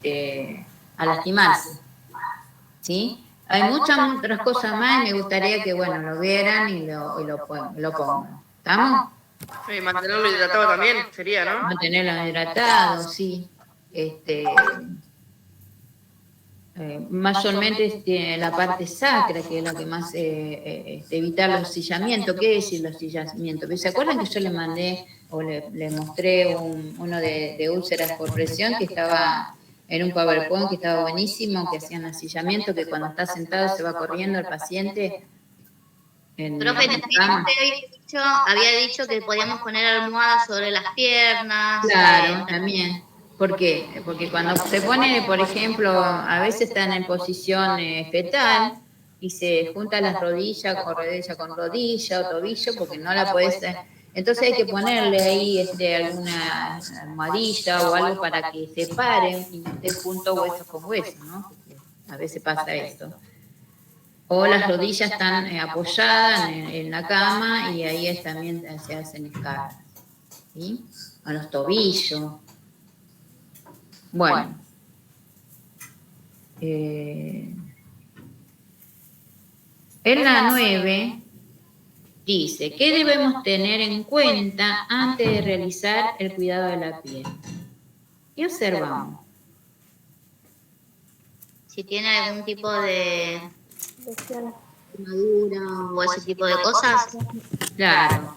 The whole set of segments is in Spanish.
a lastimarse, ¿sí? Hay muchas otras cosas más y me gustaría que, bueno, lo vieran y lo pongan. ¿Estamos? Mantenerlo hidratado también sería, ¿no? Mantenerlo hidratado, sí. Mayormente tiene la parte sacra, que es la que más evitar los sillamientos. ¿Qué es decir los sillamientos? ¿Se acuerdan que yo le mandé o le mostré uno de úlceras por presión que estaba en un PowerPoint que estaba buenísimo, que hacían asillamiento, que cuando está sentado se va corriendo el paciente en Profe, la cama? había dicho que podíamos poner almohadas sobre las piernas. Claro, también. ¿Por qué? Porque cuando se pone, por ejemplo, a veces están en posición fetal y se juntan las rodillas con rodilla o tobillo porque no la puedes... Entonces hay que ponerle ahí alguna almohadilla o algo para que se paren y no esté junto hueso con hueso, ¿no? Porque a veces pasa esto. O las rodillas están apoyadas en la cama y ahí también se hacen escalas, ¿sí? A los tobillos. Bueno, en la 9 dice, ¿qué debemos tener en cuenta antes de realizar el cuidado de la piel? ¿Qué observamos? Si tiene algún tipo de quemadura o ese tipo de cosas. Claro.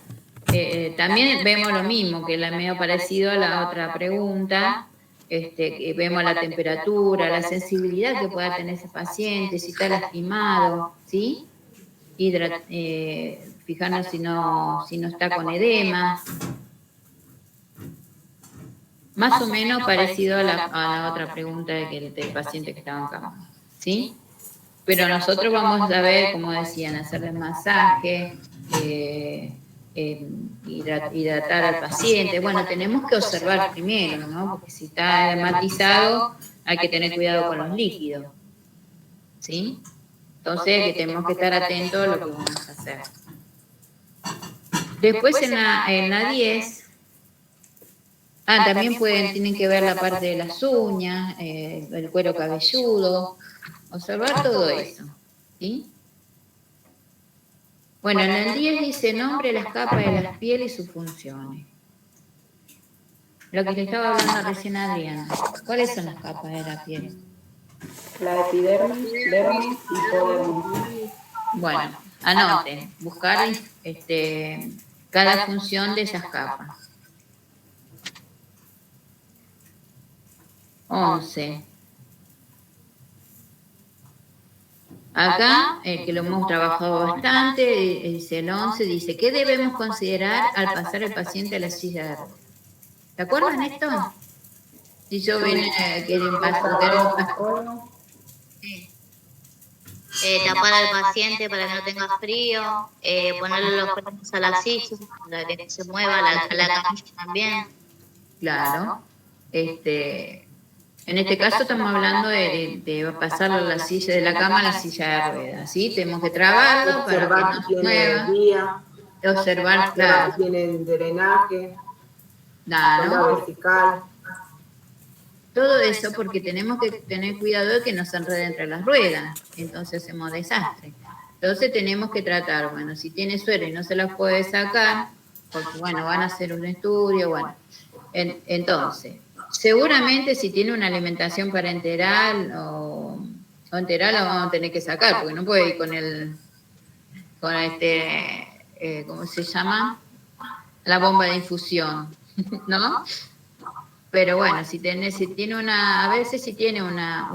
También vemos lo mismo, que es medio parecido a la otra pregunta. Que vemos la temperatura, la sensibilidad que pueda tener ese paciente, si está lastimado, ¿sí? Fijarnos si no está con edema. Más o menos parecido a la otra pregunta del paciente que estaba en cama, ¿sí? Pero nosotros vamos a ver, como decían, hacerle masaje, hidratar al paciente. Bueno, tenemos que observar primero, ¿no? Porque si está edematizado, hay que tener cuidado con los líquidos, ¿sí? Entonces, que tenemos que estar atentos a lo que vamos a hacer. Después, en la 10... también tienen que ver la parte de las uñas, el cuero cabelludo, observar todo eso, ¿sí? Bueno, en el 10 dice nombre las capas de las pieles y sus funciones. Lo que le estaba hablando recién a Adriana. ¿Cuáles son las capas de la piel? La epidermis, dermis y hipodermis. Bueno, anoten, buscar cada función de esas capas. 11. Acá, que lo hemos trabajado bastante, dice el 11, dice, ¿qué debemos considerar al pasar el paciente a la silla de ruedas? ¿Te acuerdan esto? Si yo vine quieren pasar... Tapar al paciente para que no tenga frío, ponerle los frenos a la silla para que no se mueva, la camilla también. Claro. En este caso estamos hablando de pasarlo a la silla de la cama a la silla de ruedas, ¿sí? Tenemos que trabarlo para que no se mueva. Observar, claro. Si tiene drenaje, Claro. vertical. Todo eso porque tenemos que tener cuidado de que no se enrede entre las ruedas, entonces hacemos desastre. Entonces tenemos que tratar, bueno, si tiene suero y no se las puede sacar, porque bueno, van a hacer un estudio, bueno. Entonces, seguramente si tiene una alimentación parenteral o enteral la vamos a tener que sacar, porque no puede ir con ¿cómo se llama? La bomba de infusión, ¿no? Pero bueno, si tiene a veces si tiene una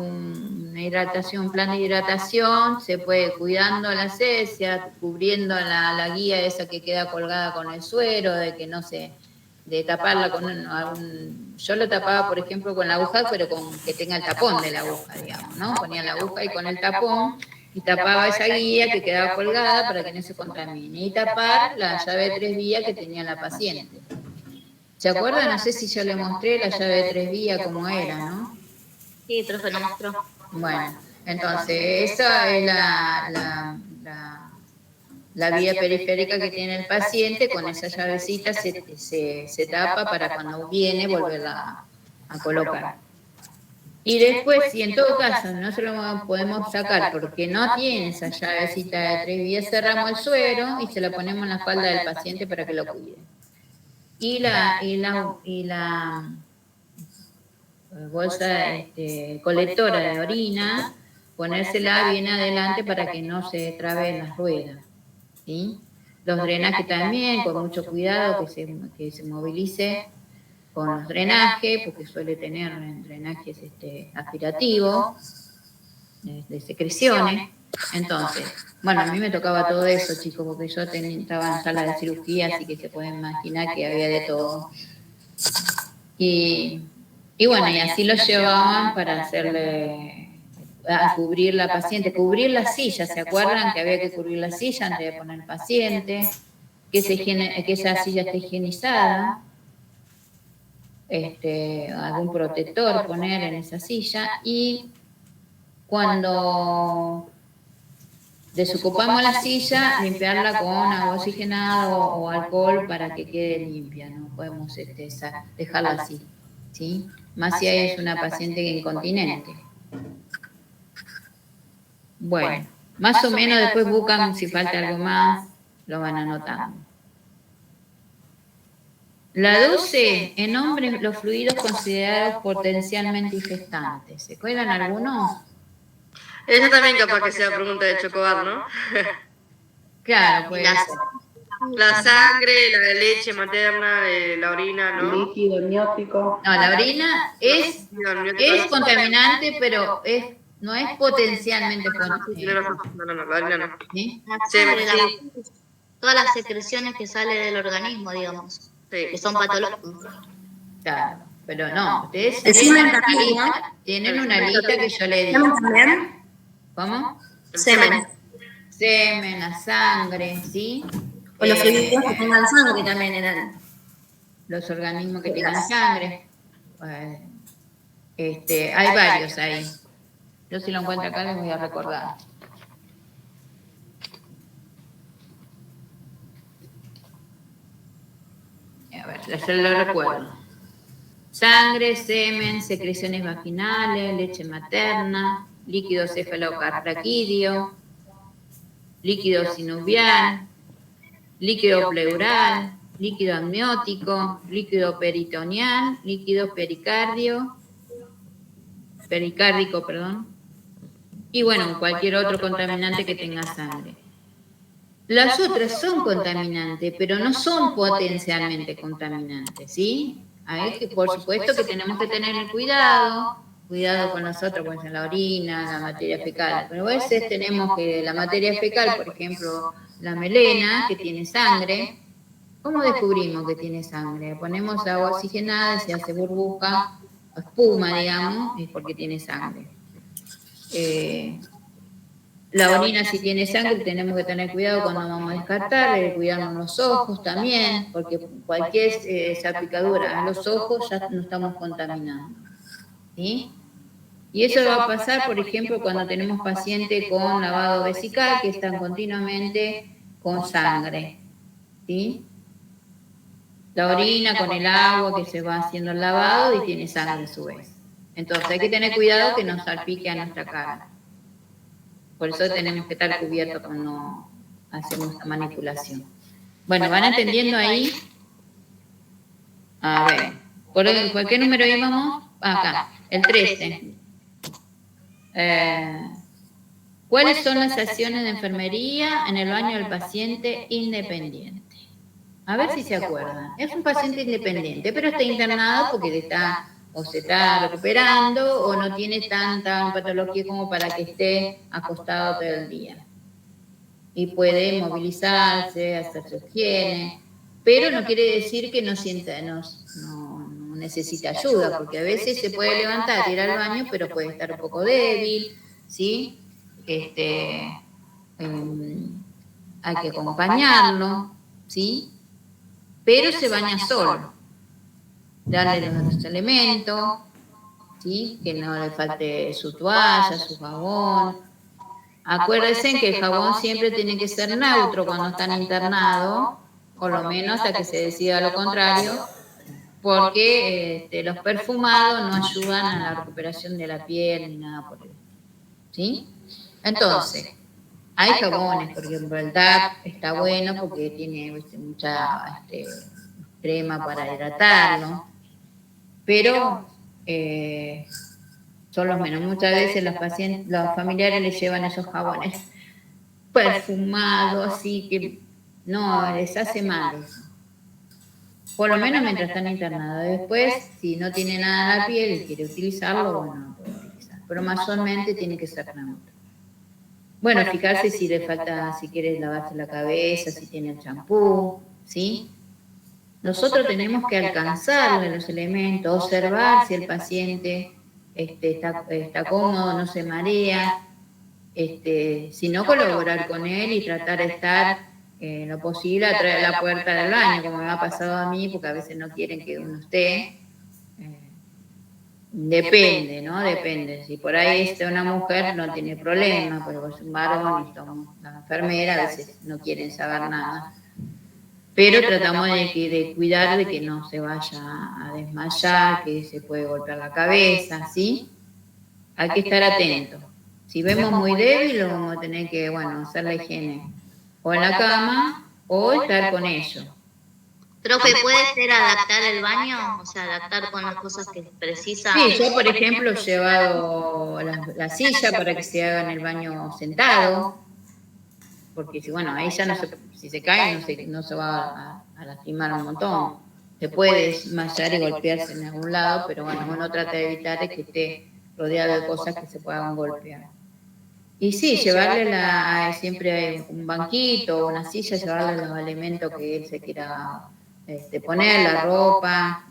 hidratación, un plan de hidratación, se puede cuidando la cesia, cubriendo la guía esa que queda colgada con el suero, de taparla con yo lo tapaba, por ejemplo, con la aguja, pero con que tenga el tapón de la aguja, digamos, ¿no? Ponía la aguja y con el tapón y tapaba esa guía que quedaba colgada para que no se contamine. Y tapar la llave de 3 vías que tenía la paciente. ¿Se acuerdan? No sé si yo le mostré la llave de 3 vías como era, ¿no? Sí, profe, lo mostró. Bueno, entonces esa es la vía periférica que tiene el paciente, con esa llavecita se tapa para cuando viene volverla a colocar. Y después, si en todo caso no se lo podemos sacar porque no tiene esa llavecita de 3 vías, cerramos el suero y se lo ponemos en la falda del paciente para que lo cuide. Y la bolsa colectora de orina, ponérsela bien adelante para que no se traben las ruedas. ¿Sí? Los drenajes también, con mucho cuidado, que se movilice con los drenajes, porque suele tener drenajes aspirativos, de secreciones. Entonces, bueno, a mí me tocaba todo eso, chicos, porque yo estaba en sala de cirugía, así que se pueden imaginar que había de todo. Y bueno, y así lo llevaban para hacerle, a cubrir la paciente, cubrir la silla. ¿Se acuerdan que había que cubrir la silla antes de poner el paciente? Que esa silla esté higienizada. Algún protector poner en esa silla. Y cuando desocupamos la silla, limpiarla con agua oxigenada o alcohol para que quede limpia. No podemos dejarla así, ¿sí? Más si es una paciente incontinente. Bueno, más o menos después buscan si falta algo más, lo van anotando. La 12, en hombres los fluidos considerados potencialmente infestantes. ¿Se acuerdan algunos? Esa también capaz que sea pregunta de Chocobar, ¿no? Claro, pues. La sangre, la leche materna, la orina, ¿no? Líquido amniótico. No, la orina es contaminante, pero no es potencialmente contaminante. No, la orina no. ¿Sí? La sangre, la vacuna, todas las secreciones que salen del organismo, digamos, que son patológicas. Claro, pero no, ustedes El tienen semen una también, lista, tienen una lista que yo le ¿Semen digo. también? ¿Cómo? Semen. Semen, la sangre, ¿sí? O los fluidos que tengan sangre también eran. Los organismos que tengan sangre. Hay varios ahí. Yo si lo encuentro acá les voy a recordar. A ver, yo lo recuerdo. Sangre, semen, secreciones vaginales, leche materna, líquido cefalorraquídeo, líquido sinovial, líquido pleural, líquido amniótico, líquido peritoneal, líquido pericárdico, y bueno, cualquier otro contaminante que tenga sangre. Las otras son contaminantes, pero no son potencialmente contaminantes, ¿sí? Ahí que por supuesto que tenemos que tener cuidado con nosotros, pues en la orina, la materia fecal, pero a veces tenemos que la materia fecal, por ejemplo, la melena, que tiene sangre. ¿Cómo descubrimos que tiene sangre? Ponemos agua oxigenada, se hace burbuja, espuma, digamos, es porque tiene sangre. La orina, si tiene sangre, tenemos que tener cuidado cuando vamos a descartar, cuidarnos los ojos también, porque cualquier salpicadura a los ojos ya nos estamos contaminando. ¿Sí? Y eso va a pasar, por ejemplo, cuando tenemos pacientes con lavado vesical que están continuamente con sangre. ¿Sí? La orina con el agua que se va haciendo el lavado y tiene sangre a su vez. Entonces hay que tener cuidado que no salpique a nuestra cara. Por eso tenemos que estar cubiertos cuando hacemos esta manipulación. Bueno, ¿van entendiendo ahí? A ver, ¿por qué número íbamos? Acá, el 13. ¿Cuáles son las acciones de enfermería en el baño del paciente independiente? A ver si se acuerdan. Es un paciente independiente, pero está internado porque se está recuperando o no tiene tanta patología como para que esté acostado todo el día. Y puede movilizarse, hacer su higiene, pero no quiere decir que no necesita ayuda, porque a veces se puede levantar, ir al baño, pero puede estar un poco débil, ¿sí? Hay que acompañarlo, ¿sí? Pero se baña solo. Darle los elementos, ¿sí? Que no le falte su toalla, su jabón. Acuérdense que el jabón siempre tiene que ser neutro cuando están internados, por lo menos hasta que se decida lo contrario. porque los perfumados no ayudan a la recuperación de la piel ni nada por el estilo. ¿Sí? Entonces, hay jabones, por ejemplo, el DAP está bueno porque tiene mucha crema para hidratarlo, pero son los menos. Muchas veces los familiares les llevan esos jabones perfumados, así que no, les hace mal eso. Por lo menos mientras están internados. Después, si no tiene nada en la piel y quiere utilizarlo, bueno, no puede utilizar. Pero mayormente tiene que ser neutro. Bueno, fijarse si le falta, si quiere lavarse la cabeza, si tiene el champú, ¿sí? Nosotros tenemos que alcanzarle los elementos, observar si el paciente está cómodo, no se marea, si no, colaborar con él y tratar de estar en lo posible atrás de la puerta del baño, como me ha pasado a mí, porque a veces no quieren que uno esté. Depende, ¿no? Depende. Si por ahí está una mujer, no tiene problema, pero es un varón y son las enfermeras, a veces no quieren saber nada. Pero tratamos de cuidar de que no se vaya a desmayar, que se puede golpear la cabeza, ¿sí? Hay que estar atento. Si vemos muy débil, lo vamos a tener que, bueno, hacer la higiene o en la cama o estar con ellos. Profe, ¿puede ser adaptar el baño? O sea, adaptar con las cosas que precisa. Sí, yo por ejemplo he llevado la silla para que se haga en el baño sentado, porque si, bueno, ahí ya no si se cae no se va a lastimar un montón. Se puede desmayar y golpearse en algún lado, pero bueno, uno trata de evitar que esté rodeado de cosas que se puedan golpear. Y sí, llevarle siempre un banquito o una silla, llevarle los elementos que él se quiera poner, la ropa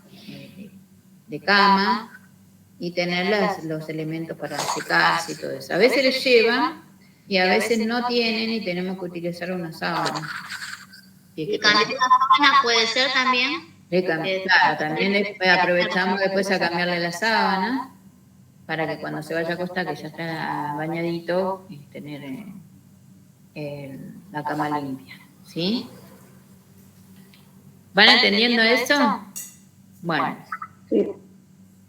de cama y tener los elementos para secarse y todo eso. A veces les llevan y a veces no tienen y tenemos que utilizar una sábana. ¿Y cambiar la sábana puede ser también? Claro, también aprovechamos después a cambiarle la sábana para que cuando se vaya a acostar, que ya está bañadito, tener la cama limpia, ¿sí? ¿Van entendiendo eso? Bueno,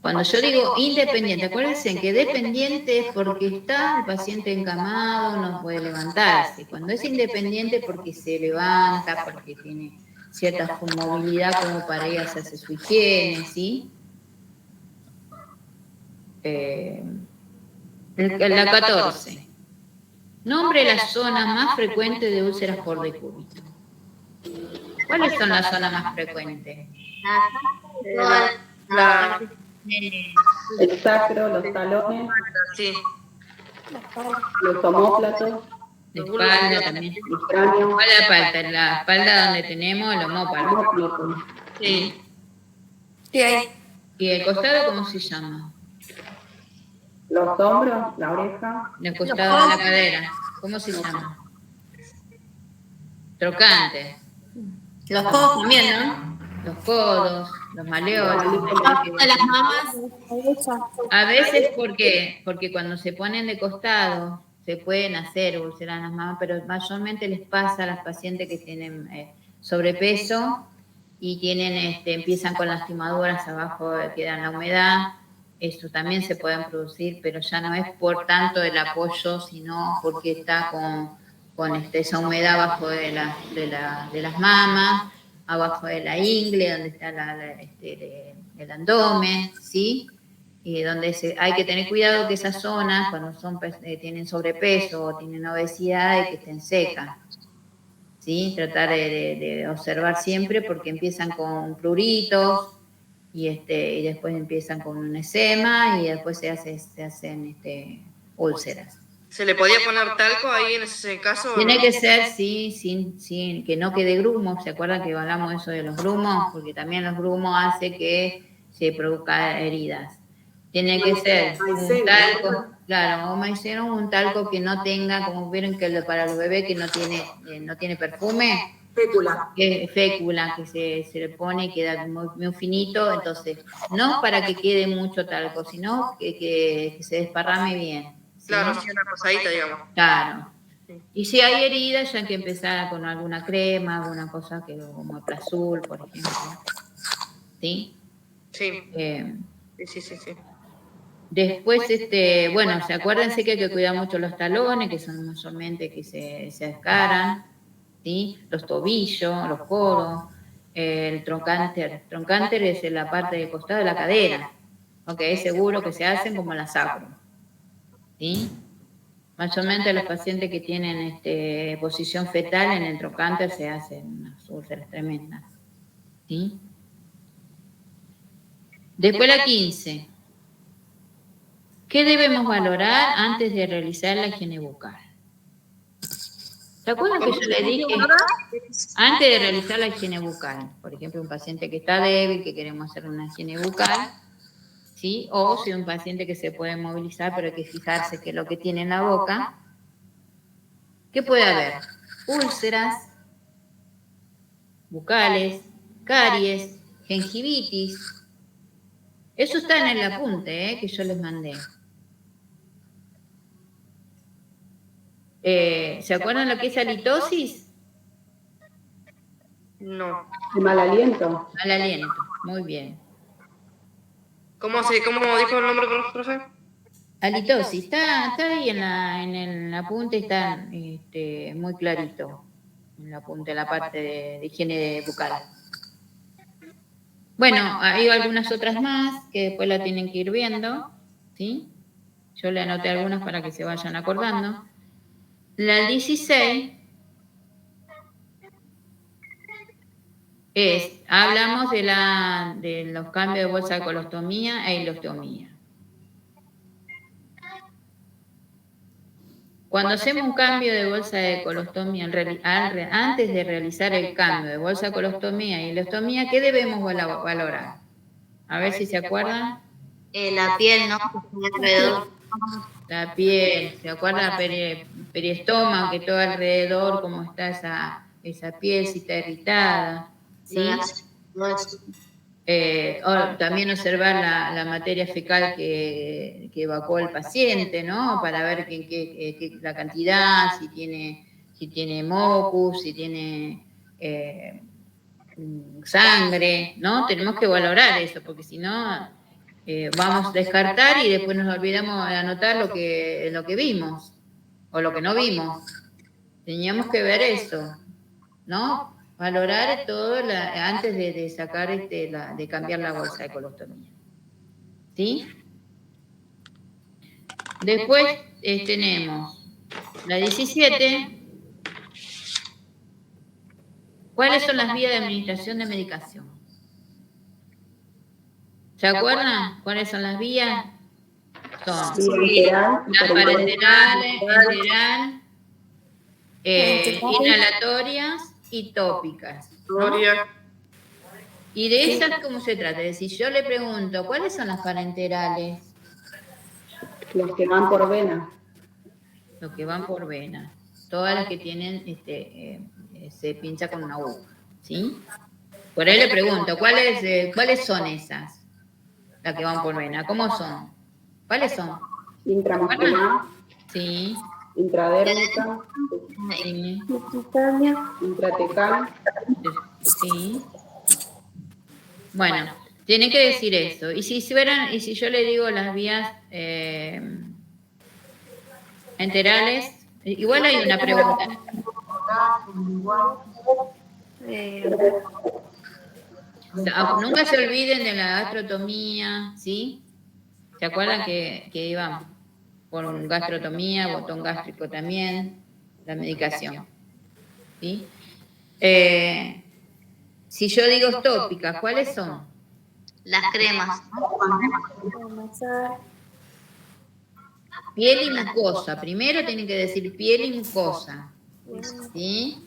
cuando yo digo independiente, acuérdense que dependiente es porque está el paciente encamado, no puede levantarse. Cuando es independiente porque se levanta, porque tiene cierta movilidad como para ir a hacerse su higiene, ¿sí? La 14. Nombre las zonas más frecuentes de úlceras por decúbito. ¿Cuáles son las zonas más frecuentes? El sacro, los talones, Sí. los omóplatos, La espalda también. el cráneo, La espalda donde tenemos el omóplato. omóplato, Sí. Sí, ahí. ¿Y el costado cómo se llama? los hombros, la oreja, El costado de la cadera. ¿Cómo se llama? Trocante. Los codos también, ¿no? Los codos, los maleoles. De las mamas. A veces, ¿por qué? Porque cuando se ponen de costado se pueden hacer úlceras en las mamas, pero mayormente les pasa a las pacientes que tienen sobrepeso y tienen, empiezan con lastimaduras abajo, quedan la humedad. Eso también se pueden producir, pero ya no es por tanto el apoyo, sino porque está con esa humedad abajo de las mamas, abajo de la ingle, donde está el abdomen, ¿sí? Y donde hay que tener cuidado que esas zonas, cuando tienen sobrepeso o tienen obesidad, que estén secas, ¿sí? Tratar de observar siempre porque empiezan con pruritos y después empiezan con un eczema y después se hacen úlceras. ¿Se le podía poner talco ahí en ese caso? Tiene que ser, sí, sin que no quede grumo. ¿Se acuerdan que hablamos eso de los grumos? Porque también los grumos hacen que se produzcan heridas. Tiene que ser un talco, claro, o maiceno, un talco que no tenga, como vieron que para los bebés que no tiene perfume, fécula. Fécula, que se le pone y queda muy finito, entonces, no para que quede mucho talco, sino que se desparrame bien. ¿Sí? Claro, sí, una pasadita, digamos. Claro. Y si hay heridas, ya hay que empezar con alguna crema, alguna cosa como Plazul, por ejemplo. ¿Sí? Sí, Eh, sí. Después, bueno, acuérdense que hay que cuidar mucho los talones, que son mayormente que se descaran, ¿sí? Los tobillos, los codos, el trocánter. El trocánter es en la parte de costado de la cadera, ok, es seguro que se hacen como las sacro, ¿sí? Mayormente los pacientes que tienen posición fetal en el trocánter se hacen unas úlceras tremendas, ¿sí? Después la 15. ¿Qué debemos valorar antes de realizar la higiene bucal? ¿Se acuerdan que yo le dije antes de realizar la higiene bucal? Por ejemplo, un paciente que está débil, que queremos hacer una higiene bucal, ¿sí? O si un paciente que se puede movilizar, pero hay que fijarse que lo que tiene en la boca, ¿qué puede haber? Úlceras bucales, caries, gingivitis. Eso está en el apunte que yo les mandé. ¿Se acuerdan lo que es halitosis? No. ¿El mal aliento? Mal aliento, muy bien. ¿Cómo dijo el nombre, profe? Halitosis, está ahí en el apunte, está muy clarito. En el apunte, en la parte de higiene bucal. Bueno, hay algunas otras más que después la tienen que ir viendo, ¿sí? Yo le anoté algunas para que se vayan acordando. La 16 hablamos de los cambios de bolsa de colostomía e hilostomía. Cuando hacemos un cambio de bolsa de colostomía, antes de realizar el cambio de bolsa de colostomía y hilostomía, ¿qué debemos valorar? A ver si se acuerdan. La piel, ¿no? Alrededor. La piel, ¿se acuerdan? Periestoma, que todo alrededor, cómo está esa piel, si está irritada, ¿sí? También observar la materia fecal que evacuó el paciente, ¿no? Para ver la cantidad, si tiene mocus, si tiene sangre, ¿no? Tenemos que valorar eso, porque si no vamos a descartar y después nos olvidamos de anotar lo que vimos o lo que no vimos. Teníamos que ver eso, ¿no? Valorar todo antes de sacar de cambiar la bolsa de colostomía. ¿Sí? Después tenemos la 17. ¿Cuáles son las vías de administración de medicación? ¿Se acuerdan cuáles son las vías? Son Bilateral, las parenterales, enteral, inhalatorias y tópicas. Gloria. ¿Y de esas cómo se trata? Es decir, yo le pregunto, ¿cuáles son las parenterales? los que van por vena. Los que van por vena. Todas las que tienen, se pincha con una aguja, ¿sí? Por ahí le pregunto, ¿cuáles son esas? Las que van por vena, ¿cómo son? ¿Cuáles son? Intramuscular, Sí, intradérmica, sí, intratecal, sí. Bueno, tienen que decir eso. Y si yo le digo las vías enterales, igual hay una pregunta. Nunca se olviden de la gastrotomía, ¿sí? ¿Se acuerdan que íbamos por gastrotomía, botón gástrico también, la medicación? ¿Sí? Si yo digo tópicas, ¿cuáles son? Las cremas. Piel y mucosa. Primero tienen que decir piel y mucosa. ¿Sí?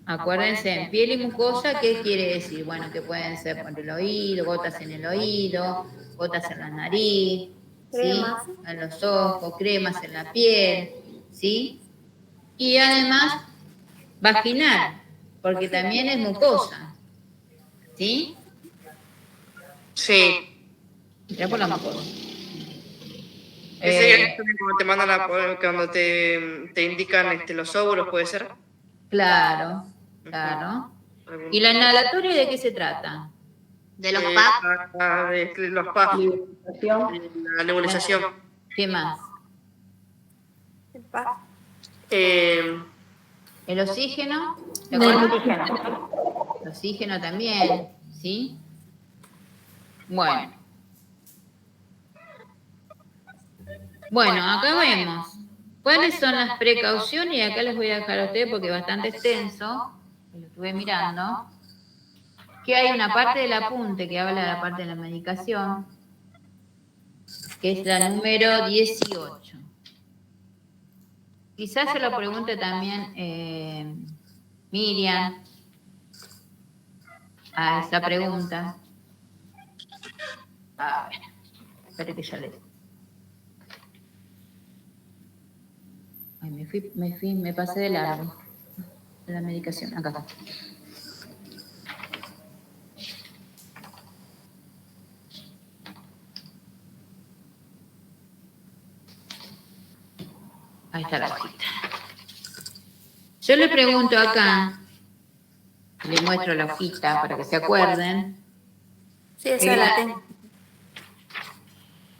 Acuérdense, piel y mucosa, ¿qué quiere decir? Bueno, que pueden ser por el oído, gotas en el oído, gotas en la nariz, ¿sí? En los ojos, cremas en la piel, ¿sí? Y además, vaginal, porque también es mucosa, ¿sí? Sí. Ya por la mucosa. Ese es cuando te mandan cuando te indican los óvulos, ¿puede ser? Claro, claro. ¿Y la inhalatoria de qué se trata? De los PAP. De los PAP, Nebulización. la nebulización. ¿Qué más? El oxígeno. ¿Te acuerdas? El oxígeno también, ¿sí? Bueno. Bueno, acá vemos. ¿Cuáles son las precauciones? Y acá les voy a dejar a ustedes porque es bastante extenso. Lo estuve mirando. Que hay una parte del apunte que habla de la parte de la medicación, que es la número 18. Quizás se lo pregunte también Miriam a esa pregunta. A ver, espere que ya le digo. Ay, me pasé de largo de la medicación. Acá está. Ahí está la hojita. Yo le pregunto acá, le muestro la hojita para que se acuerden. Sí, esa la tengo.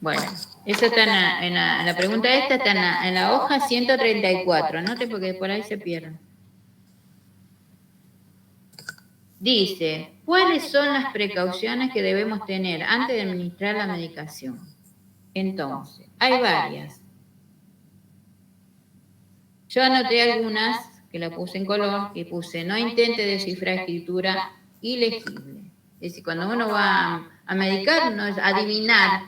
Bueno, esa está en la pregunta esta está en la hoja 134, anote porque por ahí se pierden. Dice, ¿cuáles son las precauciones que debemos tener antes de administrar la medicación? Entonces, hay varias. Yo anoté algunas que la puse en color, que puse, no intente descifrar escritura ilegible. Es decir, cuando uno va a medicar, no es adivinar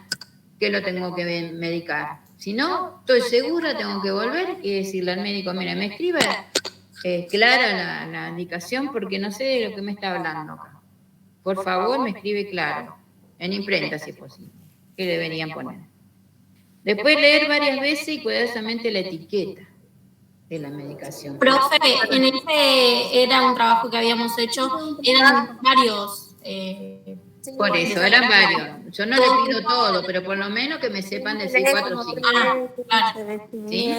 qué lo tengo que medicar. Si no, estoy segura, tengo que volver y decirle al médico, mira, me escribe clara la indicación porque no sé de lo que me está hablando acá. Por favor, me escribe claro, en imprenta si es posible, que deberían poner. Después leer varias veces y cuidadosamente la etiqueta de la medicación. Profe, en ese era un trabajo que habíamos hecho, eran varios. Por eso, eran varios. Yo no le pido todo, pero por lo menos que me sepan decir 4 o 5. ¿Sí?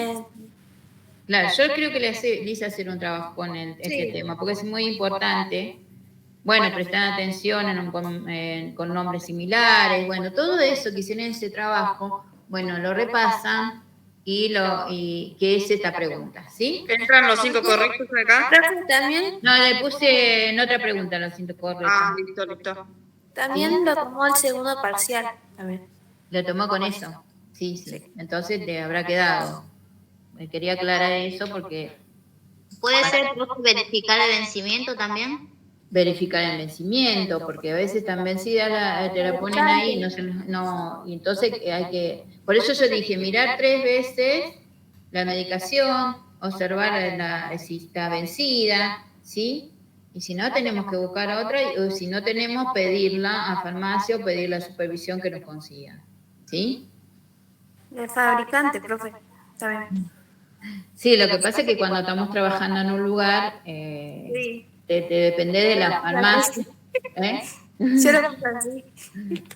Claro, yo creo que le hice hacer un trabajo con este tema, porque es muy importante. Bueno, prestar atención con nombres similares, bueno, todo eso que hicieron en ese trabajo, bueno, lo repasan y que es esta pregunta, ¿sí? ¿Entran los 5 correctos acá? Profe, también, No, le puse en otra pregunta los 5 correctos. Ah, listo, listo. también lo tomó el segundo parcial. También. ¿Lo tomó con eso? Sí, sí. Entonces te habrá quedado. Me quería aclarar eso porque ¿Puede ser profe, verificar el vencimiento también? verificar el vencimiento, porque a veces están vencidas, te la ponen ahí, y entonces hay que... Por eso yo dije, mirar 3 veces la medicación, observar si está vencida, ¿sí? Y si no, tenemos que buscar otra, o si no tenemos, pedirla a farmacia o pedir la supervisión que nos consiga, ¿sí? El fabricante, profe. Está bien. Sí, lo que pasa es que cuando estamos trabajando en un lugar, te depende de la farmacia. Yo lo puse así.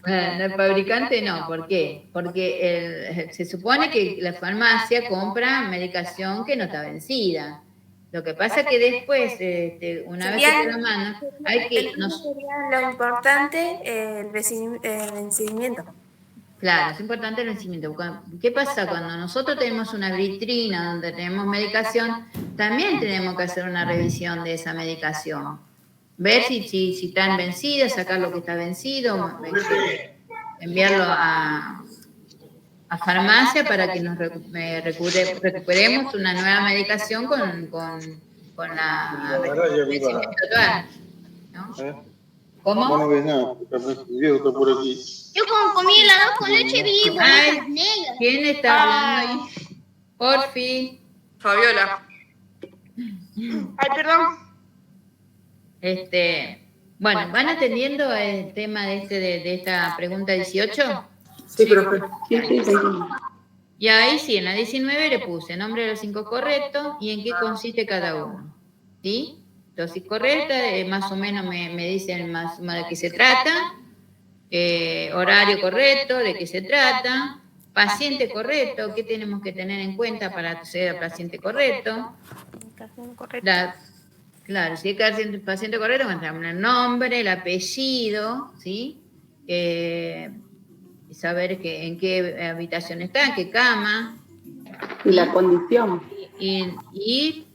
Bueno, el fabricante no, ¿por qué? Porque se supone que la farmacia compra medicación que no está vencida. Lo que pasa es que después, una vez que te la mandan, hay que... Sería lo importante, el vencimiento. Claro, es importante el vencimiento. ¿Qué pasa? Cuando nosotros tenemos una vitrina donde tenemos medicación, también tenemos que hacer una revisión de esa medicación. Ver si están vencidas, sacar lo que está vencido, enviarlo a farmacia para que nos recuperemos una nueva medicación con la vencimiento total, ¿no? ¿Cómo? No ves nada, Diego está por aquí. Yo como comí helado con leche vi Ay, bolitas negras. ¿quién está hablando? Porfi. Fabiola. Ay, perdón. Bueno, ¿van atendiendo el tema de esta pregunta 18? Sí, profe. Sí, sí, sí. Y ahí sí, en la 19 le puse nombre de los 5 correctos y en qué consiste cada uno. ¿Sí? Dosis correcta, más o menos me dicen más de qué se trata, horario correcto, de qué se trata, paciente correcto, qué tenemos que tener en cuenta para ser paciente correcto, Claro, si hay que dar el paciente correcto, encontramos el nombre, el apellido, ¿sí? Saber en qué habitación está, en qué cama. Y la condición. Y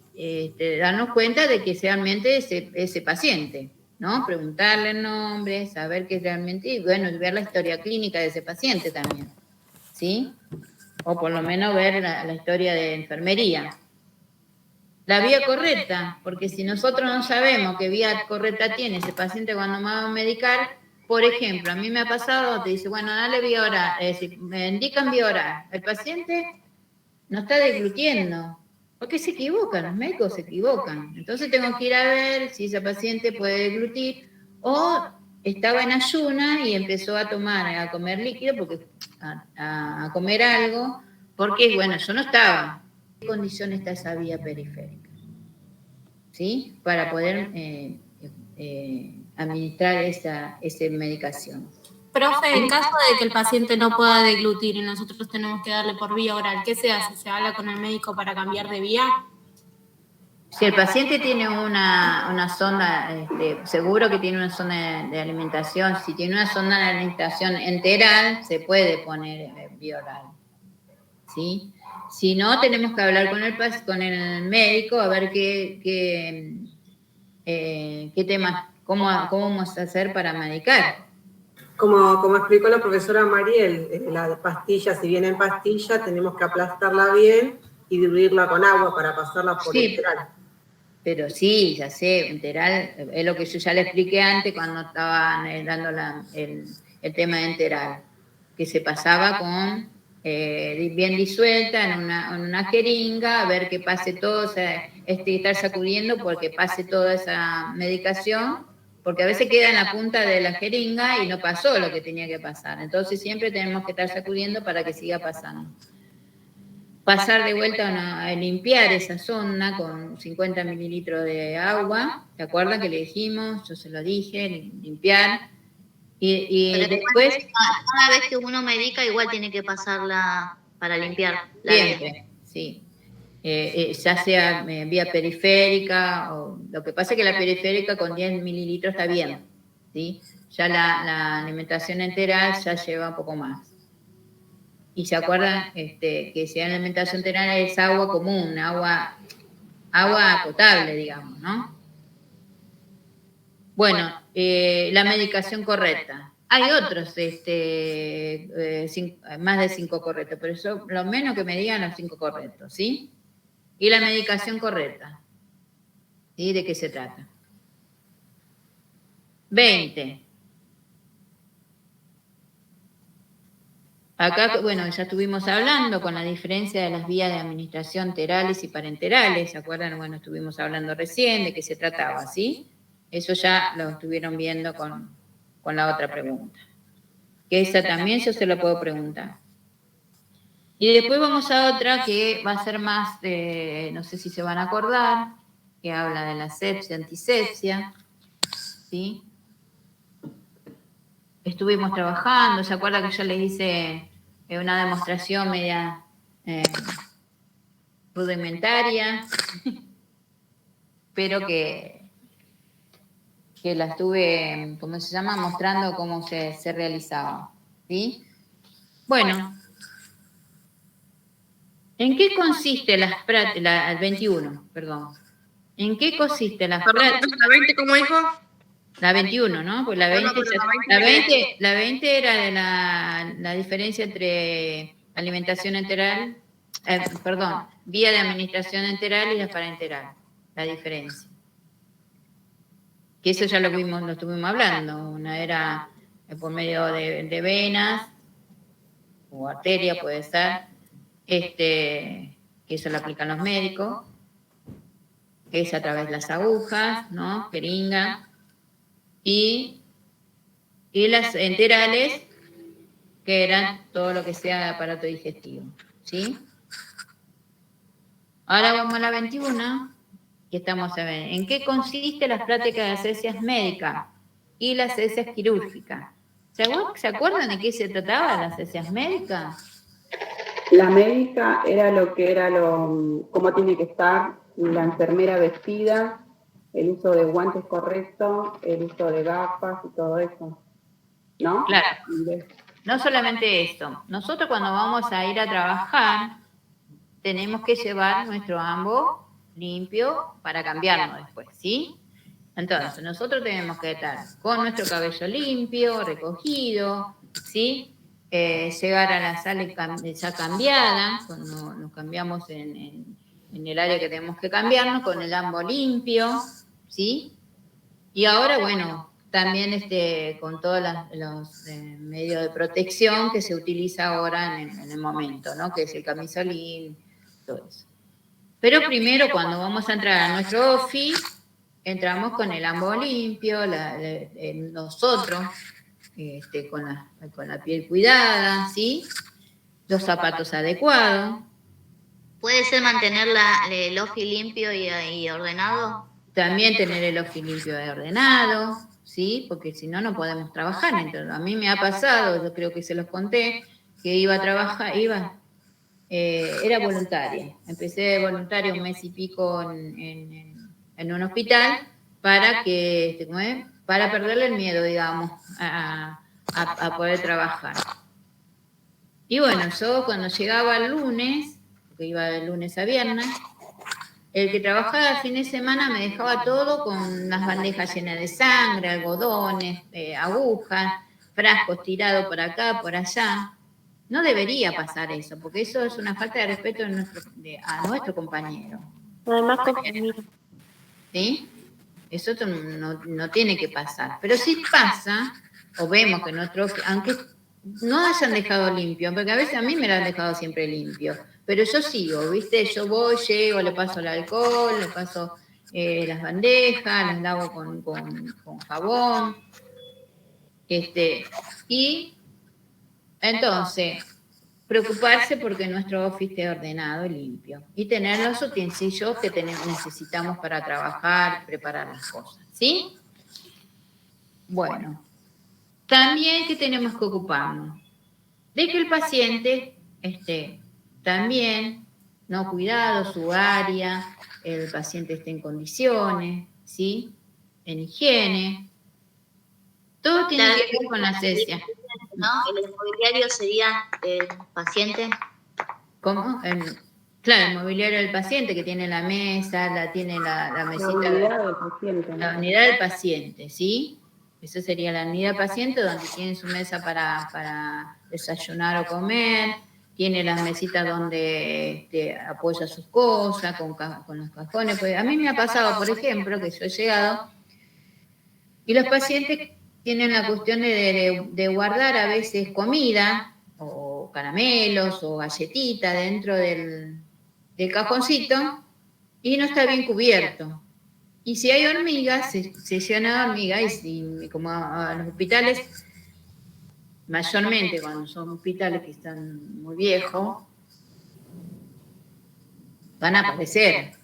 darnos cuenta de que realmente ese paciente, ¿no? Preguntarle el nombre, saber que realmente, y bueno, ver la historia clínica de ese paciente también, ¿sí? O por lo menos ver la historia de enfermería. La vía correcta, porque si nosotros no sabemos qué vía correcta tiene ese paciente cuando me va a medicar, por ejemplo, a mí me ha pasado, te dice, bueno, dale vía oral, es decir, me indican vía oral. El paciente no está deglutiendo, porque se equivocan, los médicos se equivocan. Entonces tengo que ir a ver si ese paciente puede deglutir o estaba en ayuna y empezó a comer líquido, porque a comer algo, porque, bueno, yo no estaba. ¿En qué condición está esa vía periférica? ¿Sí? Para poder administrar esa medicación. Profe, en caso de que el paciente no pueda deglutir y nosotros tenemos que darle por vía oral, ¿qué se hace? ¿Se habla con el médico para cambiar de vía? Si el paciente tiene una sonda, seguro que tiene una zona de alimentación, si tiene una zona de alimentación enteral, se puede poner vía oral, ¿sí? Si no, tenemos que hablar con el médico a ver qué temas, cómo vamos a hacer para medicar. Como explicó la profesora Mariel, la pastilla, si viene en pastilla, tenemos que aplastarla bien y diluirla con agua para pasarla por enteral. Pero sí, ya sé, enteral, es lo que yo ya le expliqué antes cuando estaban dando el tema de enteral, que se pasaba con bien disuelta en una jeringa, a ver que pase todo, o sea, estar sacudiendo porque pase toda esa medicación, porque a veces queda en la punta de la jeringa y no pasó lo que tenía que pasar. Entonces siempre tenemos que estar sacudiendo para que siga pasando. Pasar de vuelta a limpiar esa sonda con 50 mililitros de agua, ¿te acuerdas que le dijimos? Yo se lo dije, limpiar. Y después... Cada vez que uno medica, igual tiene que pasarla para limpiar. Siempre, sí. Ya sea vía periférica, o lo que pasa es que la periférica con 10 mililitros está bien, ¿sí? Ya la alimentación enteral ya lleva un poco más. Y se acuerdan que si la alimentación enteral es agua común, agua potable, digamos, ¿no? Bueno, la medicación correcta. Hay otros, más de 5 correctos, pero yo lo menos que me digan los 5 correctos, ¿sí? Y la medicación correcta. ¿Sí? ¿De qué se trata? 20. Acá, bueno, ya estuvimos hablando con la diferencia de las vías de administración enterales y parenterales, ¿se acuerdan? Bueno, estuvimos hablando recién de qué se trataba, ¿sí? Eso ya lo estuvieron viendo con la otra pregunta. Que esa también yo se lo puedo preguntar. Y después vamos a otra que va a ser más, no sé si se van a acordar, que habla de la sepsia, antisepsia, ¿sí? Estuvimos trabajando, ¿se acuerdan que yo les hice una demostración media rudimentaria? Pero que la estuve, ¿cómo se llama? Mostrando cómo se realizaba, ¿sí? Bueno, ¿en qué consiste las prácticas? 21, perdón. ¿En qué consiste las prácticas? ¿La 20 cómo dijo? La 21, ¿no? Pues la 20 era de la diferencia entre alimentación enteral, vía de administración enteral y la parenteral, la diferencia. Que eso ya lo estuvimos hablando. Una era por medio de venas o arteria, puede ser, que eso lo aplican los médicos, que es a través de las agujas, ¿no? Jeringa. Y las enterales, que eran todo lo que sea aparato digestivo, ¿sí? Ahora vamos a la 21, que estamos a ver. ¿En qué consiste las prácticas de asepsias médicas y las asepsias quirúrgicas? ¿Se acuerdan de qué se trataba las asepsias médicas? La médica era cómo tiene que estar la enfermera vestida el uso de guantes correcto, el uso de gafas y todo eso, ¿no? Claro. No solamente esto, nosotros cuando vamos a ir a trabajar, tenemos que llevar nuestro ambo limpio para cambiarnos después, ¿sí? Entonces, nosotros tenemos que estar con nuestro cabello limpio, recogido, ¿sí? Llegar a la sala ya cambiada, cuando nos cambiamos en el área que tenemos que cambiarnos, con el ambo limpio, ¿sí? Y ahora, bueno, también con todos los medios de protección que se utiliza ahora en el momento, ¿no? Que es el camisolín, todo eso. Pero primero, cuando vamos a entrar a nuestro office, entramos con el ambo limpio, nosotros, con la piel cuidada, ¿sí? Los zapatos adecuados. ¿Puede ser mantener el office limpio y ordenado? También tener el office limpio y ordenado, ¿sí? Porque si no, no podemos trabajar. Entonces, a mí me ha pasado, yo creo que se los conté, que iba a trabajar, era voluntaria. Empecé de voluntaria 1 mes y pico en un hospital para perderle el miedo, digamos, a poder trabajar. Y bueno, yo cuando llegaba el lunes, porque iba de lunes a viernes, el que trabajaba el fin de semana me dejaba todo con las bandejas llenas de sangre, algodones, agujas, frascos tirados por acá, por allá. No debería pasar eso, porque eso es una falta de respeto a nuestro compañero. Además, ¿Sí? Eso no tiene que pasar. Pero si pasa, o vemos que aunque no hayan dejado limpio, porque a veces a mí me lo han dejado siempre limpio, pero yo sigo, ¿viste? Yo voy, llego, le paso el alcohol, le paso las bandejas, las lavo con jabón. Y entonces, preocuparse porque nuestro office esté ordenado y limpio. Y tener los utensilios que necesitamos para trabajar, preparar las cosas, ¿sí? Bueno, también que tenemos que ocuparnos de que el paciente esté también, no cuidado, su área, el paciente esté en condiciones, ¿sí? En higiene. Todo tiene que ver con la asepsia. ¿No? El mobiliario sería el paciente. ¿Cómo? Claro, el mobiliario del paciente, que tiene la mesa, tiene la mesita. La unidad del paciente, ¿no? La unidad del paciente, ¿sí? Eso sería la unidad del paciente, donde tiene su mesa para desayunar o comer, tiene las mesitas donde apoya sus cosas, con los cajones. Pues a mí me ha pasado, por ejemplo, que yo he llegado y los pacientes tienen la cuestión de guardar a veces comida o caramelos o galletitas dentro del cajoncito y no está bien cubierto. Y si hay hormigas, se llena de hormigas y como a los hospitales, mayormente cuando son hospitales que están muy viejos, van a aparecer.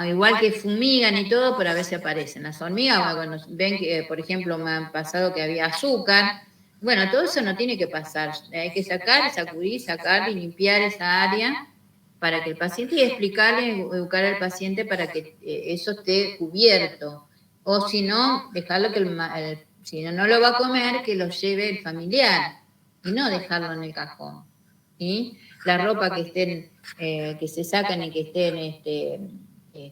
Igual que fumigan y todo, pero a veces aparecen. Las hormigas, cuando ven que, por ejemplo, me han pasado que había azúcar, bueno, todo eso no tiene que pasar. Hay que sacudir y limpiar esa área para que el paciente, y explicarle, educar al paciente para que eso esté cubierto. O si no, dejarlo que si no lo va a comer, que lo lleve el familiar y no dejarlo en el cajón. ¿Sí? La ropa que se sacan y que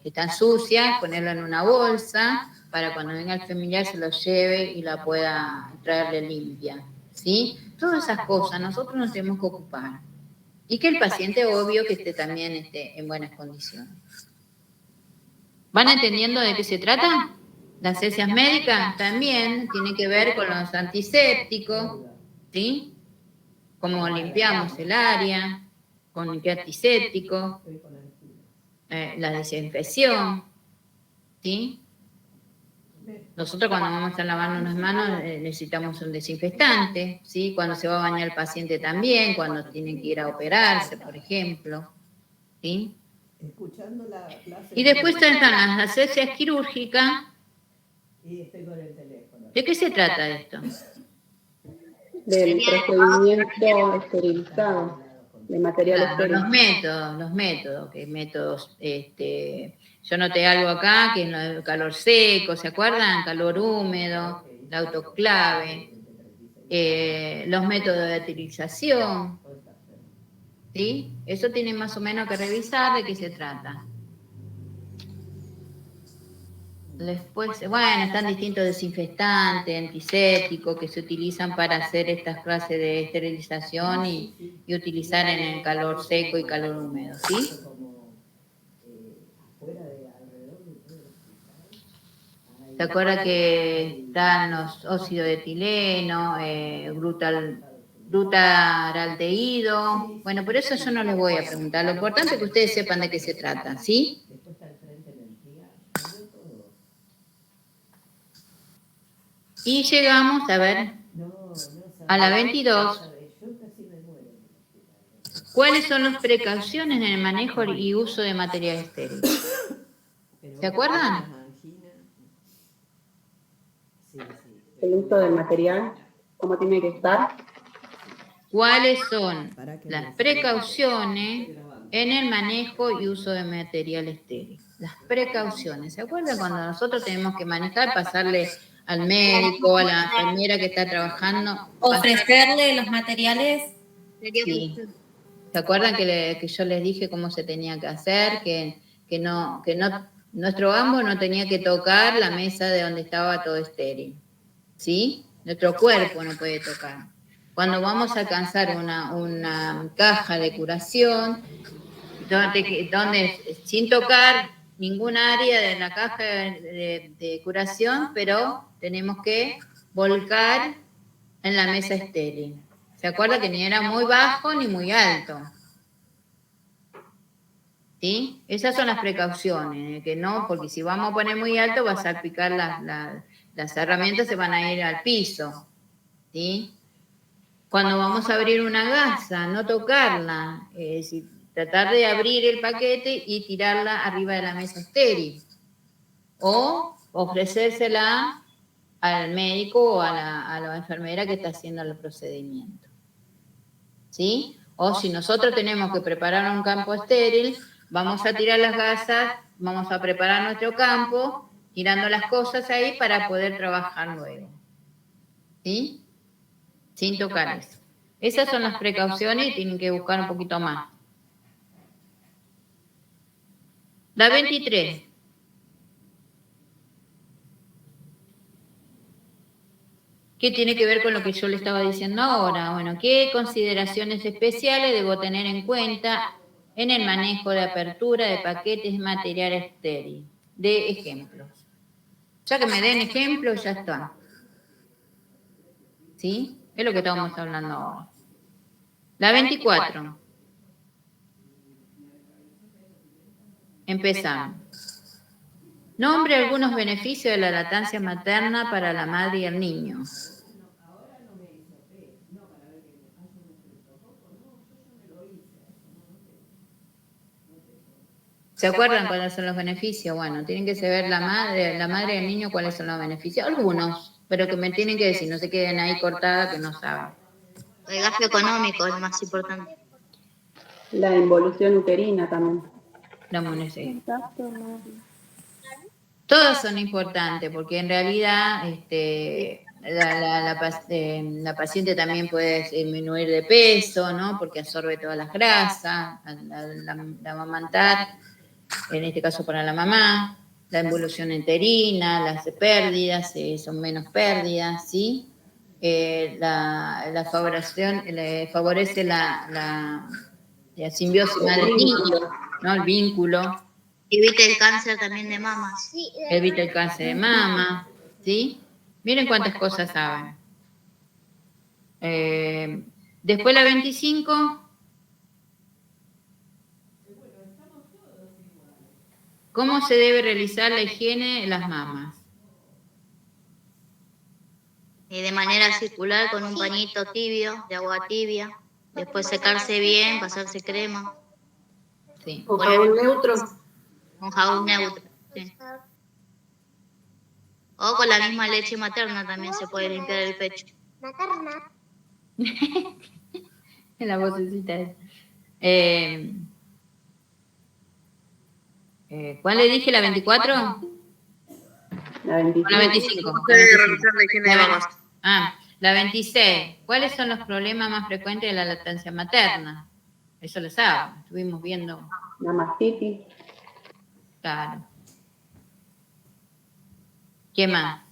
están sucias, ponerlo en una bolsa para cuando venga el familiar se lo lleve y la pueda traerle limpia. ¿Sí? Todas esas cosas nosotros nos tenemos que ocupar. Y que el paciente, obvio, que también esté en buenas condiciones. ¿Van entendiendo de qué se trata? Las asepsias médicas también tienen que ver con los antisépticos, ¿sí? Cómo limpiamos el área, con qué antiséptico, la desinfección, ¿sí? Nosotros cuando vamos a lavarnos las manos necesitamos un desinfectante, ¿sí? Cuando se va a bañar el paciente también, cuando tienen que ir a operarse, por ejemplo, ¿sí? Y después están las asepsias quirúrgicas. ¿De qué se trata esto? Del procedimiento esterilizado. de material Claro, estéril. los métodos, yo noté algo acá, que es el calor seco, ¿se acuerdan? Calor húmedo, la autoclave, los métodos de utilización, ¿sí? Eso tienen más o menos que revisar de qué se trata. Después, bueno, están distintos desinfectantes, antisépticos que se utilizan para hacer estas clases de esterilización y utilizar en el calor seco y calor húmedo, ¿sí? ¿Se acuerda que están los óxidos de etileno, glutaraldehído? Bueno, por eso yo no les voy a preguntar. Lo importante es que ustedes sepan de qué se trata, ¿sí? Y llegamos, a ver, a la 22. ¿Cuáles son las precauciones en el manejo y uso de material estéril? ¿Se acuerdan? El uso del material, ¿cómo tiene que estar? ¿Cuáles son las precauciones en el manejo y uso de material estéril? Las precauciones. ¿Se acuerdan cuando nosotros tenemos que manejar, pasarle al médico, a la enfermera que está trabajando? Ofrecerle los materiales. Sí. ¿Se acuerdan que yo les dije cómo se tenía que hacer? Que nuestro ambos no tenía que tocar la mesa de donde estaba todo estéril. ¿Sí? Nuestro cuerpo no puede tocar. Cuando vamos a alcanzar una caja de curación, donde sin tocar ninguna área de la caja de curación, pero tenemos que volcar en la mesa estéril. ¿Se acuerda que ni era muy bajo ni muy alto? ¿Sí? Esas son las precauciones, que no, porque si vamos a poner muy alto va a salpicar las herramientas, se van a ir al piso. ¿Sí? Cuando vamos a abrir una gasa, no tocarla, es decir, tratar de abrir el paquete y tirarla arriba de la mesa estéril. O ofrecérsela al médico o a la enfermera que está haciendo el procedimiento. ¿Sí? O si nosotros tenemos que preparar un campo estéril, vamos a tirar las gasas, vamos a preparar nuestro campo, tirando las cosas ahí para poder trabajar luego. ¿Sí? Sin tocar eso. Esas son las precauciones y tienen que buscar un poquito más. La 23. ¿Qué tiene que ver con lo que yo le estaba diciendo ahora? Bueno, ¿qué consideraciones especiales debo tener en cuenta en el manejo de apertura de paquetes de material estéril? De ejemplos. Ya que me den ejemplos, ya está. ¿Sí? Es lo que estábamos hablando ahora. La 24. Empezamos. Nombre algunos beneficios de la lactancia materna para la madre y el niño. ¿Se acuerdan cuáles son los beneficios? Bueno, tienen que saber la madre y el niño cuáles son los beneficios. Algunos, pero que me tienen que decir, no se queden ahí cortadas que no saben. El gasto económico es lo más importante. La involución uterina también. La monese. Todos son importantes porque en realidad la paciente también puede disminuir de peso, ¿no? Porque absorbe todas las grasas, la amamantar, en este caso para la mamá, la involución uterina, las pérdidas, son menos pérdidas, ¿sí? La favorece la simbiosis madre-niño, ¿no? El vínculo. Evita el cáncer también de mama. Evita el cáncer de mama, ¿sí? Miren cuántas cosas saben. Después la 25. ¿Cómo se debe realizar la higiene en las mamas? De manera circular con un pañito tibio, de agua tibia. Después secarse bien, pasarse crema. Sí. ¿Con jabón neutro? Con jabón neutro. Sí. O con la misma leche materna también se puede limpiar el pecho. En la vocecita esa. ¿Cuál le dije? ¿La 24? La 25. La 25. Usted debe realizar la higiene de mamas. La 26. ¿Cuáles son los problemas más frecuentes de la lactancia materna? Eso lo saben. Estuvimos viendo. La mastitis. Claro. ¿Qué más?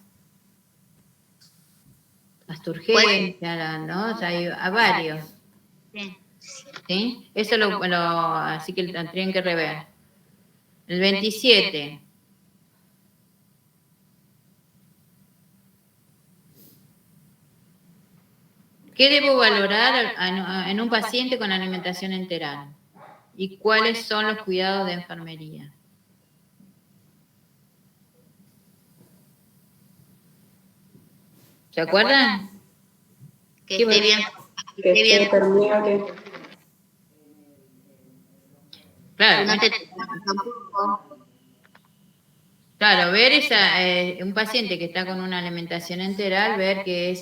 Las turgencias, ¿no? O sea, hay varios. Sí. ¿Sí? Eso así que lo tendrían que rever. El 27. ¿Qué debo valorar en un paciente con alimentación enteral? ¿Y cuáles son los cuidados de enfermería? ¿Se acuerdan? Que esté bien. Que esté permeable. Claro, No te tampoco. claro, ver un paciente que está con una alimentación enteral, ver que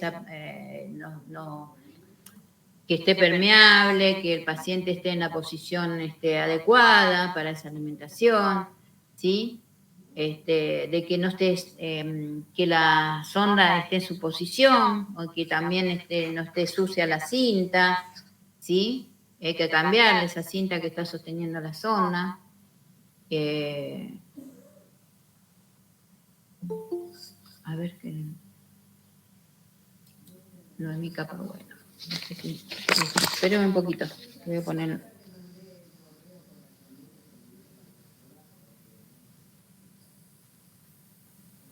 que esté permeable, que el paciente esté en la posición adecuada para esa alimentación, ¿sí? De que no esté, que la sonda esté en su posición, o que también no esté sucia la cinta, ¿sí? Hay que cambiar esa cinta que está sosteniendo la sonda. A ver qué. No es mi capa, bueno. Espérame un poquito. Voy a poner.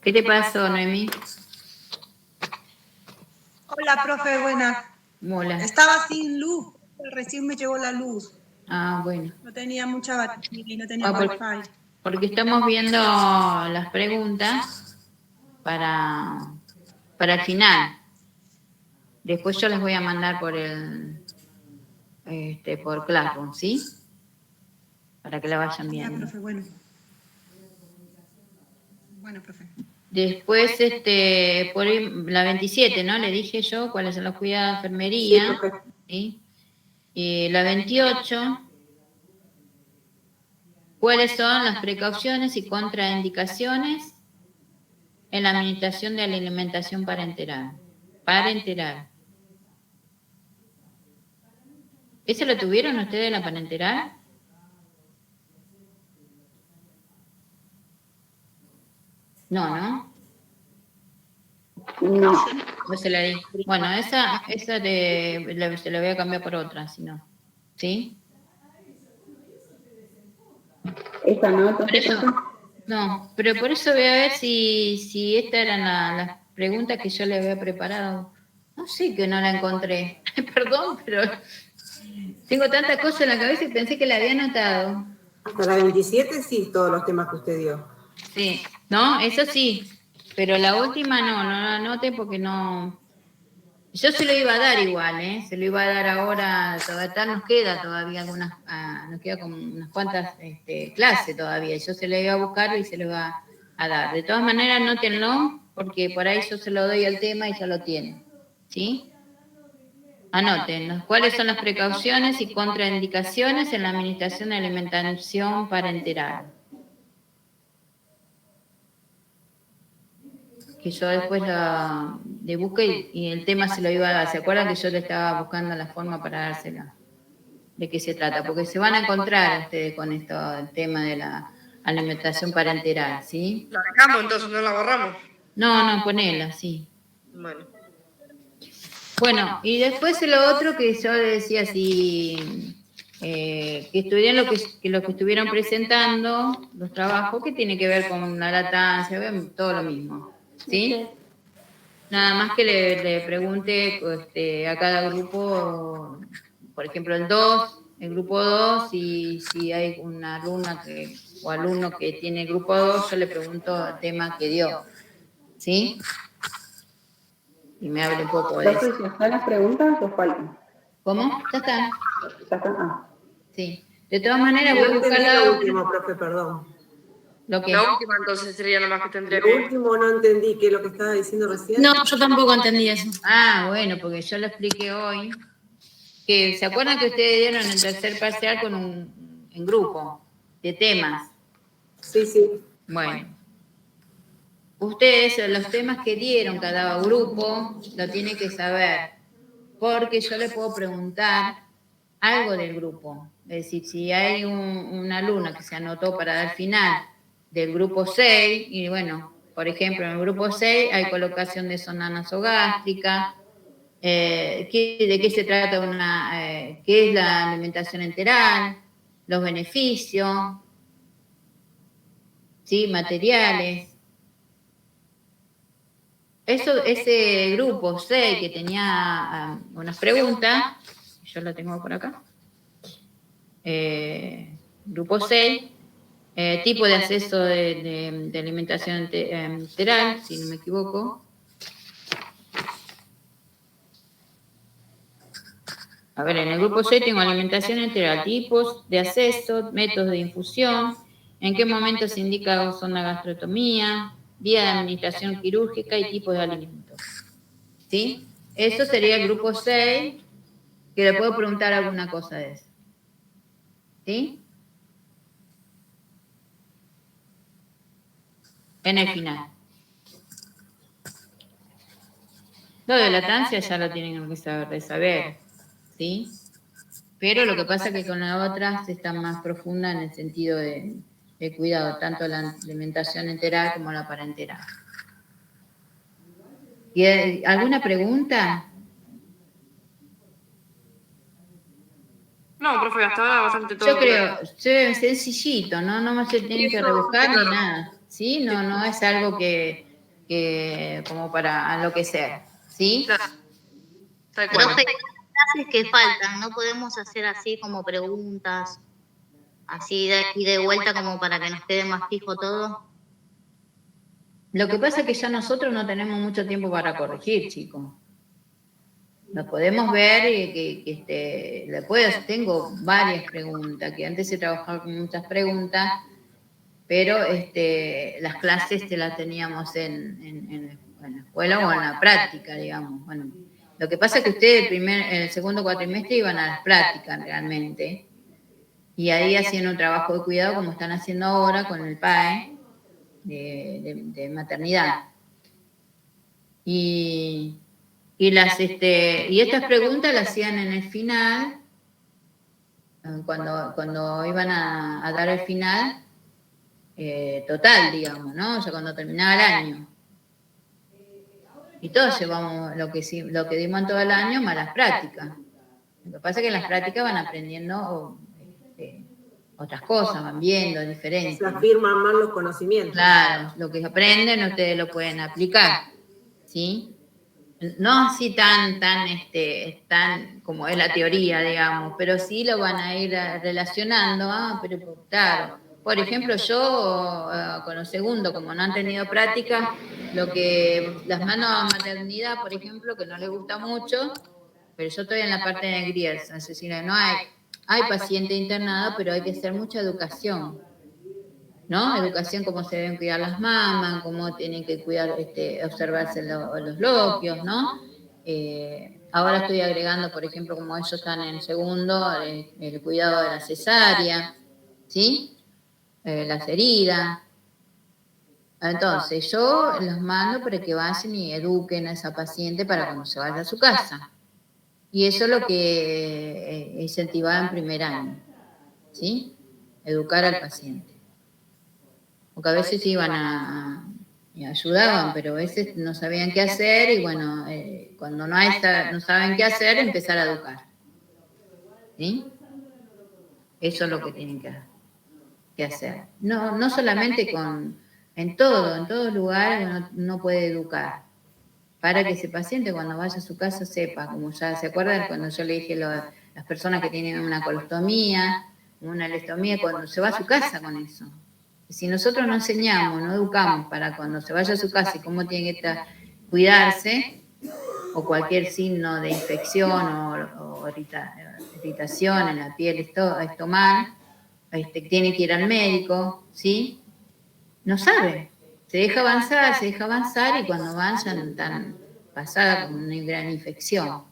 ¿Qué te pasó, Noemí? Hola, profe, buenas. Mola. Estaba sin luz, recién me llegó la luz. Ah, bueno. No tenía mucha batería y no tenía wifi. Porque estamos viendo las preguntas para el final. Después yo las voy a mandar por por Classroom, ¿sí? Para que la vayan Ya, viendo. profe, bueno. Bueno, profe. Después, por la 27, ¿no? Le dije yo cuáles son los cuidados de enfermería. Sí, profe. ¿Sí? Y la 28, ¿cuáles son las precauciones y contraindicaciones en la administración de la alimentación parenteral? Parenteral. ¿Eso lo tuvieron ustedes, la parenteral? No, ¿no? No. No se la di. Bueno, esa se la voy a cambiar por otra, si no. ¿Sí? Esa no, Por entonces, eso, profe. no, pero por eso voy a ver si estas eran las preguntas que yo le había preparado. No sé que no la encontré. Perdón, pero tengo tantas cosas en la cabeza y pensé que la había anotado. Hasta la 27 sí, todos los temas que usted dio. Sí, no, eso sí, pero la última no la anoté porque no. Yo se lo iba a dar igual, se lo iba a dar ahora, nos queda todavía nos queda como unas cuantas clases todavía. Yo se lo iba a buscar y se lo iba a dar. De todas maneras, anótenlo, porque por ahí yo se lo doy al tema y ya lo tienen. ¿Sí? Anoten, ¿cuáles son las precauciones y contraindicaciones en la administración de alimentación parenteral? Que yo después le busqué y el tema se lo iba a dar. ¿Se acuerdan que yo le estaba buscando la forma para dársela? ¿De qué se trata? Porque se van a encontrar ustedes con esto, el tema de la alimentación parenteral, ¿sí? La dejamos, entonces no la borramos. No, ponela, sí. Bueno, y después lo otro que yo le decía, que estudian lo que estuvieron presentando, los trabajos, que tiene que ver con la lactancia, todo lo mismo, ¿sí? Nada más que le pregunte a cada grupo, por ejemplo el grupo 2, si hay una alumna o alumno que tiene el grupo 2, yo le pregunto el tema que dio, ¿sí? Y me hable un poco de eso. Entonces, ¿ya están las preguntas o faltan? ¿Cómo? Ya está. Ya están. Ah. Sí. De todas maneras, No voy a buscar entendí la lo último, profe, perdón. Lo que... La última entonces sería lo más que tendría Lo que... último no entendí, ¿qué es lo que estaba diciendo recién? No, yo tampoco entendí eso. Ah, bueno, porque yo lo expliqué hoy. que se acuerdan que ustedes dieron el tercer parcial en grupo de temas. Sí, sí. Bueno, ustedes los temas que dieron cada grupo lo tienen que saber, porque yo les puedo preguntar algo del grupo. Es decir, si hay una alumna que se anotó para dar final del grupo 6, y bueno, por ejemplo, en el grupo 6 hay colocación de zona nasogástrica, de qué se trata qué es la alimentación enteral, los beneficios, ¿sí? Materiales. Ese grupo 6 que tenía unas preguntas, yo la tengo por acá, grupo 6, tipo de acceso de alimentación enteral, si no me equivoco. A ver, en el grupo 6 tengo alimentación enteral, tipos de acceso, métodos de infusión, en qué momento se indica zona gastrotomía, vía de administración quirúrgica y tipos de alimentos. ¿Sí? Eso sería el grupo 6, que le puedo preguntar alguna cosa de eso. ¿Sí? En el final. Lo de lactancia ya lo tienen que saber, ¿sí? Pero lo que pasa es que con las otras está más profunda en el sentido de cuidado, tanto la alimentación enteral como la parenteral. ¿Y alguna pregunta? No, profe, hasta ahora bastante todo. Yo creo, sencillito, no se tienen que rebuscar ni nada, ¿sí? No es algo que como para enloquecer, ¿sí? Claro. Tal cual. Profe, clases que faltan, no podemos hacer así como preguntas, así de aquí de vuelta como para que nos quede más fijo todo. Lo que pasa es que ya nosotros no tenemos mucho tiempo para corregir, chicos. Nos podemos ver y después tengo varias preguntas, que antes he trabajado con muchas preguntas, pero las clases las teníamos en la escuela o en la práctica, digamos. Bueno, lo que pasa es que ustedes el segundo cuatrimestre iban a las prácticas realmente, y ahí hacían un trabajo de cuidado como están haciendo ahora con el PAE de maternidad. Y estas preguntas las hacían en el final, cuando iban a dar el final total, digamos, ¿no? O sea, cuando terminaba el año. Y todos llevamos lo que dimos en todo el año más las prácticas. Lo que pasa es que en las prácticas van aprendiendo otras cosas, van viendo diferentes. Se afirman más los conocimientos. Claro, lo que aprenden ustedes lo pueden aplicar, ¿sí? No así tan como es la teoría, digamos, pero sí lo van a ir relacionando, pero claro. Por ejemplo, yo con los segundos, como no han tenido práctica, las manos a maternidad, por ejemplo, que no les gusta mucho, pero yo estoy en la parte de Griers, es decir, no hay paciente internado, pero hay que hacer mucha educación, ¿no? Educación, cómo se deben cuidar las mamas, cómo tienen que cuidar, observarse los loquios, ¿no? Ahora estoy agregando, por ejemplo, como ellos están en segundo, el cuidado de la cesárea, ¿sí? Las heridas. Entonces, yo los mando para que vayan y eduquen a esa paciente para cuando se vaya a su casa. Y eso es lo que incentivaba en primer año, ¿sí? Educar al paciente. Porque a veces iban y ayudaban, pero a veces no sabían qué hacer y bueno, cuando no saben qué hacer, empezar a educar. ¿Sí? Eso es lo que tienen que hacer. No solamente en todo lugar uno puede educar, para que ese paciente cuando vaya a su casa sepa, como ya se acuerdan cuando yo le dije a las personas que tienen una colostomía, una lestomía, cuando se va a su casa con eso. Si nosotros no enseñamos, no educamos para cuando se vaya a su casa y cómo tiene que cuidarse, o cualquier signo de infección o irritación en la piel estomacal, tiene que ir al médico, ¿sí? No sabe. Se deja avanzar y cuando avanzan están pasada con una gran infección,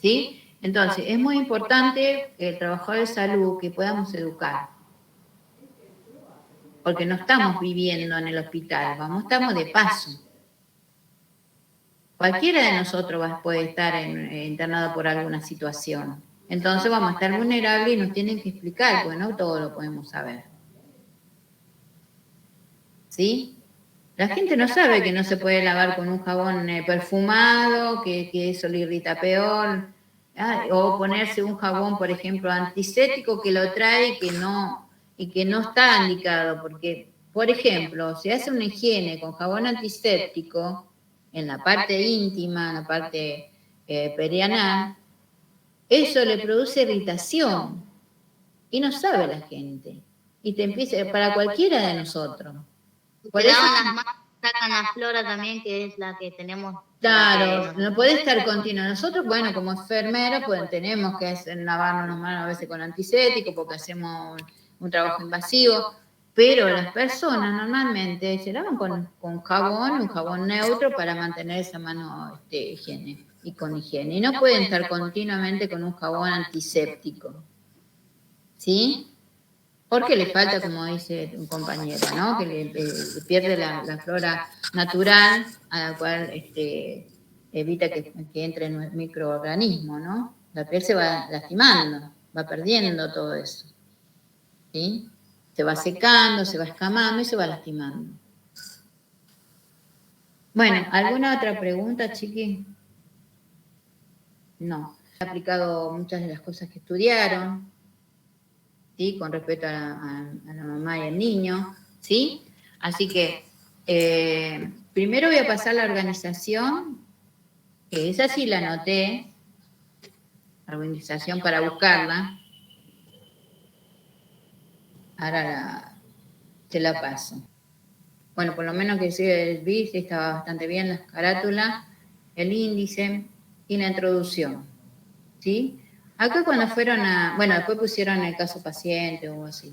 ¿sí? Entonces, es muy importante el trabajador de salud que podamos educar. Porque no estamos viviendo en el hospital, estamos de paso. Cualquiera de nosotros puede estar internado por alguna situación. Entonces vamos a estar vulnerables y nos tienen que explicar, porque no todo lo podemos saber. ¿Sí? La gente no sabe que no se puede lavar con un jabón perfumado, que eso le irrita peor, o ponerse un jabón, por ejemplo, antiséptico que lo trae y que no está indicado, porque, por ejemplo, si hace una higiene con jabón antiséptico en la parte íntima, en la parte perianal, eso le produce irritación y no sabe la gente. Y te empieza, para cualquiera de nosotros. Por Te eso, lavan las manos, sacan la flora también, que es la que tenemos. claro, no puede estar continuo. Nosotros, bueno, como enfermeros, pues tenemos que lavarnos las manos a veces con antiséptico porque hacemos un trabajo invasivo, pero las personas normalmente se lavan con jabón, un jabón neutro para mantener esa mano higiene y con higiene. Y no pueden estar continuamente con un jabón antiséptico. ¿Sí? Porque le falta, como dice un compañero, ¿no? Que le pierde la flora natural a la cual evita que entre en el microorganismo, ¿no? La piel se va lastimando, va perdiendo todo eso. ¿Sí? Se va secando, se va escamando y se va lastimando. Bueno, ¿alguna otra pregunta, chiqui? No. He aplicado muchas de las cosas que estudiaron. ¿Sí? Con respecto a la mamá y el niño, ¿sí? Así que primero voy a pasar la organización, que esa sí la anoté, la organización para buscarla. Ahora te la paso. Bueno, por lo menos que sea el BIS, estaba bastante bien la carátula, el índice y la introducción, ¿sí? Acá cuando fueron bueno, después pusieron el caso paciente o así.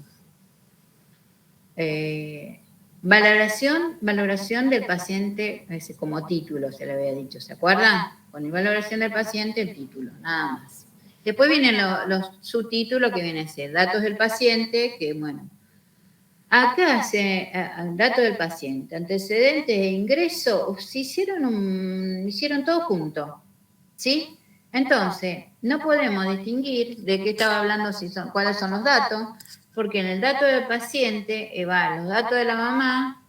Valoración del paciente, como título se le había dicho, ¿se acuerdan? Con valoración del paciente, el título, nada más. Después vienen los subtítulos que vienen a ser datos del paciente, que bueno, acá datos del paciente, antecedentes e ingreso, se hicieron todo junto, ¿sí? Entonces, no podemos distinguir de qué estaba hablando, cuáles son los datos, porque en el dato del paciente va los datos de la mamá,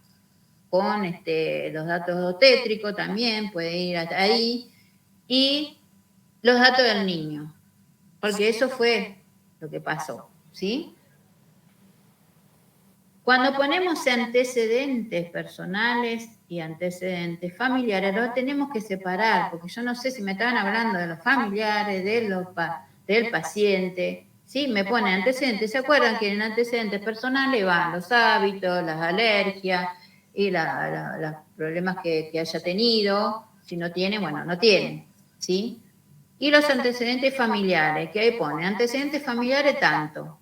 con los datos obstétricos también, puede ir hasta ahí, y los datos del niño, porque eso fue lo que pasó, ¿sí? Cuando ponemos antecedentes personales y antecedentes familiares, los tenemos que separar, porque yo no sé si me estaban hablando de los familiares, del paciente, ¿sí? Me ponen antecedentes, ¿se acuerdan que en antecedentes personales van los hábitos, las alergias y los problemas que haya tenido? Si no tiene, bueno, no tiene, ¿sí? Y los antecedentes familiares, que ahí pone antecedentes familiares tanto.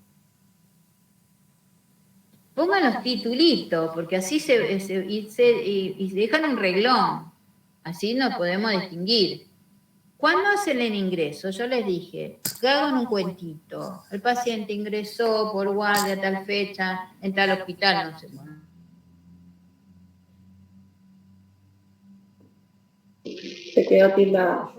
Pongan los titulitos, porque así y dejan un reglón. Así no podemos distinguir. ¿Cuándo hacen el ingreso? Yo les dije, que hagan un cuentito. El paciente ingresó por guardia a tal fecha, en tal hospital, no sé. Bueno. Se quedó tildada.